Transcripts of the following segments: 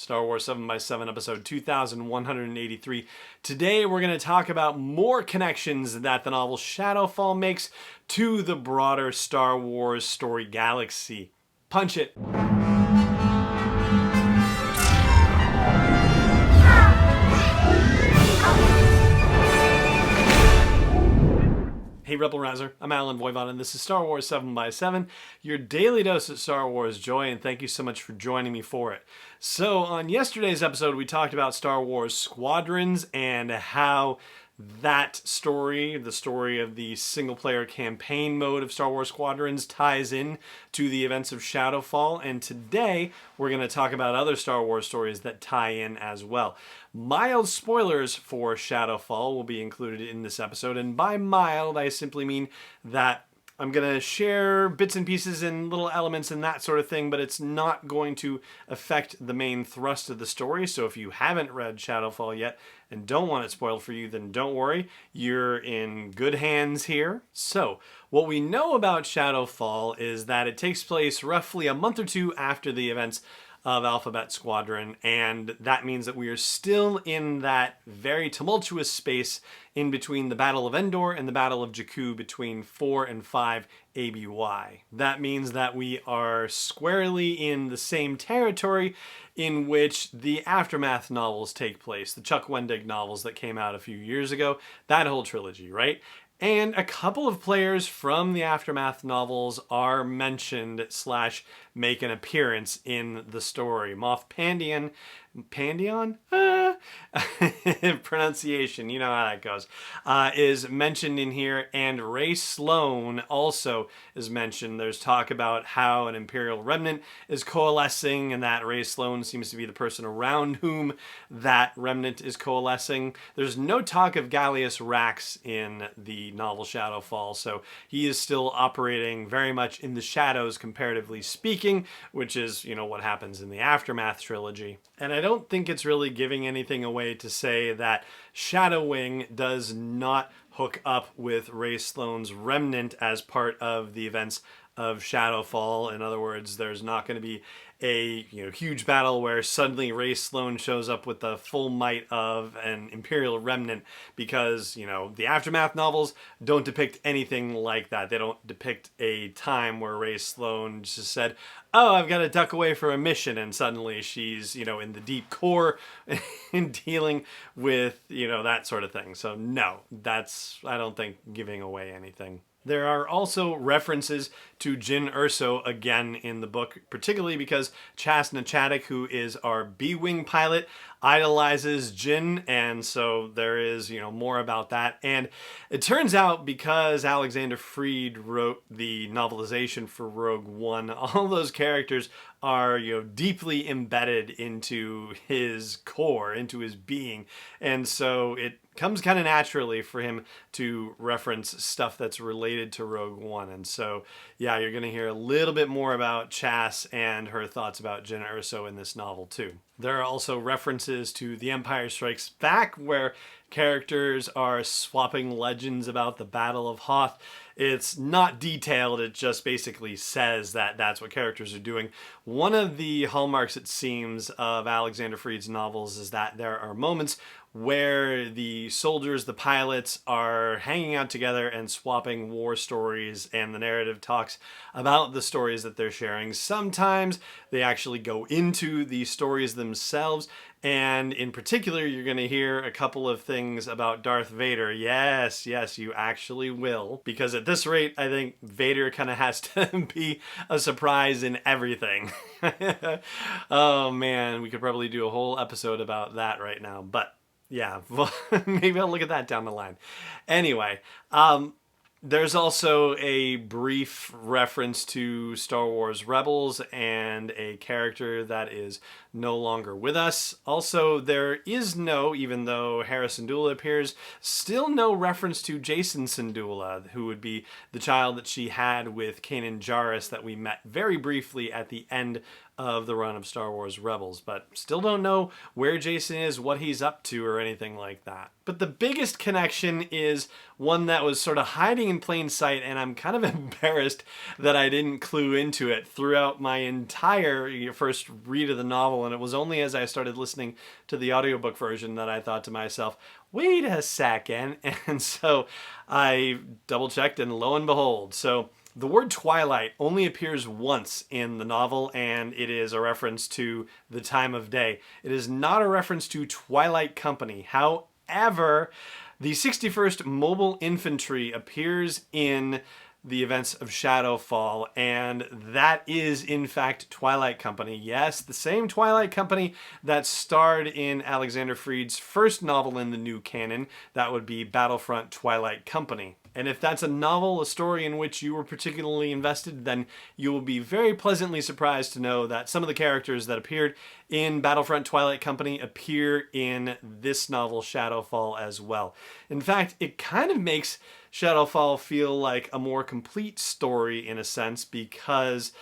Star Wars 7x7 episode 2183. Today we're going to talk about more connections that the novel Shadowfall makes to the broader Star Wars story galaxy. Punch it! Hey Rebel Rouser, I'm Alan Voivod and this is Star Wars 7x7, your daily dose of Star Wars joy, and thank you so much for joining me for it. So on yesterday's episode we talked about Star Wars Squadrons and how that story, the story of the single-player campaign mode of Star Wars Squadrons, ties in to the events of Shadowfall, and today we're going to talk about other Star Wars stories that tie in as well. Mild spoilers for Shadowfall will be included in this episode, and by mild I simply mean that I'm going to share bits and pieces and little elements and that sort of thing, but it's not going to affect the main thrust of the story. So if you haven't read Shadowfall yet and don't want it spoiled for you, then don't worry. You're in good hands here. So what we know about Shadowfall is that it takes place roughly a month or two after the events of Alphabet Squadron, and that means that we are still in that very tumultuous space in between the Battle of Endor and the Battle of Jakku between 4 and 5 ABY. That means that we are squarely in the same territory in which the Aftermath novels take place, the Chuck Wendig novels that came out a few years ago, that whole trilogy, right? And a couple of players from the Aftermath novels are mentioned / make an appearance in the story. Moff Pandion, pronunciation, you know how that goes, is mentioned in here, and Ray Sloan also is mentioned. There's talk about how an Imperial remnant is coalescing, and that Ray Sloan seems to be the person around whom that remnant is coalescing. There's no talk of Gallius Rax in the novel Shadowfall, so he is still operating very much in the shadows, comparatively speaking, which is, you know, what happens in the Aftermath trilogy. And I don't think it's really giving anything away to say that Shadowwing does not hook up with Ray Sloan's remnant as part of the events of Shadowfall. In other words, there's not going to be a huge battle where suddenly Ray Sloan shows up with the full might of an Imperial remnant, because the Aftermath novels don't depict anything like that. They don't depict a time where Ray Sloan just said, oh, I've got to duck away for a mission, and suddenly she's in the deep core and dealing with that sort of thing. So no, that's, I don't think, giving away anything. There are also references to Jyn Erso again in the book, particularly because Chas Nachadik, who is our B-Wing pilot, idolizes Jyn, and so there is, more about that. And it turns out, because Alexander Freed wrote the novelization for Rogue One, all those characters are, deeply embedded into his core, into his being, and so it comes kind of naturally for him to reference stuff that's related to Rogue One. And so, yeah, you're going to hear a little bit more about Chas and her thoughts about Jyn Erso in this novel too. There are also references to The Empire Strikes Back, where characters are swapping legends about the Battle of Hoth. It's not detailed, it just basically says that that's what characters are doing. One of the hallmarks, it seems, of Alexander Freed's novels is that there are moments where the soldiers, the pilots, are hanging out together and swapping war stories, and the narrative talks about the stories that they're sharing. Sometimes they actually go into the stories themselves, and in particular, you're going to hear a couple of things about Darth Vader. Yes, you actually will, because at this rate, I think Vader kind of has to be a surprise in everything. Oh man, we could probably do a whole episode about that right now, but yeah, well, maybe I'll look at that down the line. Anyway, there's also a brief reference to Star Wars Rebels and a character that is no longer with us. Also, there is no, even though Hera Syndulla appears, still no reference to Jacen Syndulla, who would be the child that she had with Kanan Jarrus that we met very briefly at the end of the run of Star Wars Rebels, but still don't know where Jason is, what he's up to, or anything like that. But the biggest connection is one that was sort of hiding in plain sight, and I'm kind of embarrassed that I didn't clue into it throughout my entire first read of the novel, and it was only as I started listening to the audiobook version that I thought to myself, wait a second, and so I double-checked, and lo and behold. So the word twilight only appears once in the novel, and it is a reference to the time of day. It is not a reference to Twilight Company. However, the 61st Mobile Infantry appears in the events of Shadowfall, and that is in fact Twilight Company. Yes, the same Twilight Company that starred in Alexander Freed's first novel in the new canon. That would be Battlefront Twilight Company. And if that's a novel, a story in which you were particularly invested, then you will be very pleasantly surprised to know that some of the characters that appeared in Battlefront Twilight Company appear in this novel, Shadowfall, as well. In fact, it kind of makes Shadowfall feel like a more complete story in a sense because,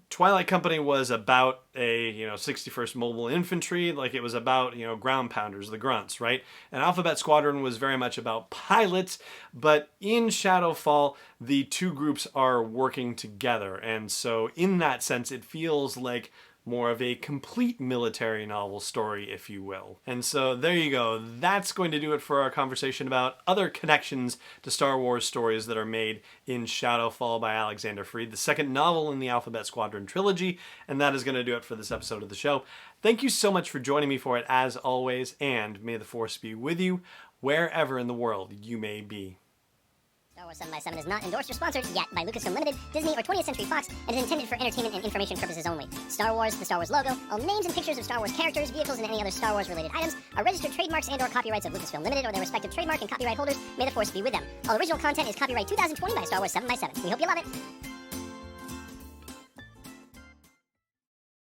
Twilight Company was about a, 61st Mobile Infantry, like it was about, ground pounders, the grunts, right? And Alphabet Squadron was very much about pilots, but in Shadowfall, the two groups are working together. And so in that sense, it feels like more of a complete military novel story, if you will. And so there you go. That's going to do it for our conversation about other connections to Star Wars stories that are made in Shadowfall by Alexander Freed, the second novel in the Alphabet Squadron trilogy. And that is going to do it for this episode of the show. Thank you so much for joining me for it, as always, and may the Force be with you wherever in the world you may be. Star Wars 7x7 is not endorsed or sponsored yet by Lucasfilm Limited, Disney, or 20th Century Fox, and is intended for entertainment and information purposes only. Star Wars, the Star Wars logo, all names and pictures of Star Wars characters, vehicles, and any other Star Wars-related items are registered trademarks and/or copyrights of Lucasfilm Limited or their respective trademark and copyright holders. May the Force be with them. All original content is copyright 2020 by Star Wars 7x7. We hope you love it.